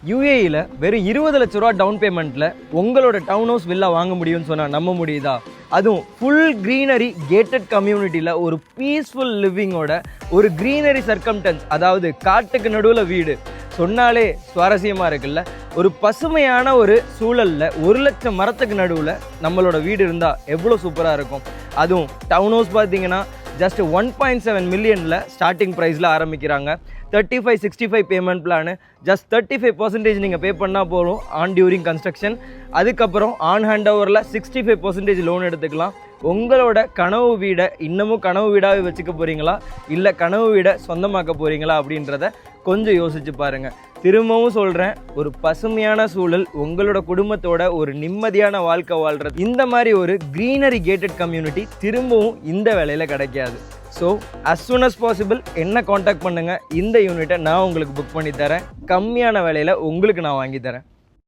யூஏஇல வெறும் 20 லட்ச ரூபா டவுன் பேமெண்ட்டில் உங்களோட டவுன் ஹவுஸ் வில்லா வாங்க முடியும்னு சொன்னால் நம்ப முடியுதா? அதுவும் ஃபுல் க்ரீனரி கேட்டட் கம்யூனிட்டியில் ஒரு பீஸ்ஃபுல் லிவிங்கோட ஒரு க்ரீனரி சர்க்கம்டன்ஸ், அதாவது காட்டுக்கு நடுவில் வீடு சொன்னாலே சுவாரஸ்யமாக இருக்குல்ல. ஒரு பசுமையான ஒரு சூழலில் 1 லட்சம் மரத்துக்கு நடுவில் நம்மளோட வீடு இருந்தால் எவ்வளோ சூப்பராக இருக்கும். அதுவும் டவுன் ஹவுஸ் பார்த்தீங்கன்னா ஜஸ்ட் 1.7 மில்லியனில் ஸ்டார்டிங் ப்ரைஸில் ஆரம்பிக்கிறாங்க. 35-65 பேமெண்ட் பிளானு, ஜஸ்ட் 35% நீங்கள் பே பண்ணால் போதும் ஆன் டியூரிங் கன்ஸ்ட்ரக்ஷன். அதுக்கப்புறம் ஆன் ஹேண்ட் ஓவரில் 65% லோன் எடுத்துக்கலாம். உங்களோட கனவு வீடை இன்னமும் கனவு வீடாகவே வச்சுக்க போகிறீங்களா, இல்லை கனவு வீடை சொந்தமாக்க போகிறீங்களா அப்படின்றத கொஞ்சம் யோசிச்சு பாருங்கள். திரும்பவும் சொல்கிறேன், ஒரு பசுமையான சூழல், உங்களோட குடும்பத்தோட ஒரு நிம்மதியான வாழ்க்கை வாழ்கிறது, இந்த மாதிரி ஒரு க்ரீனரி கேட்டட் கம்யூனிட்டி திரும்பவும் இந்த வேலையில் கிடைக்காது. So as soon as possible என்ன காண்டாக்ட் பண்ணுங்கள். இந்த யூனிட்டை நான் உங்களுக்கு புக் பண்ணி தரேன். கம்மியான விலையில் உங்களுக்கு நான் வாங்கி தரேன்.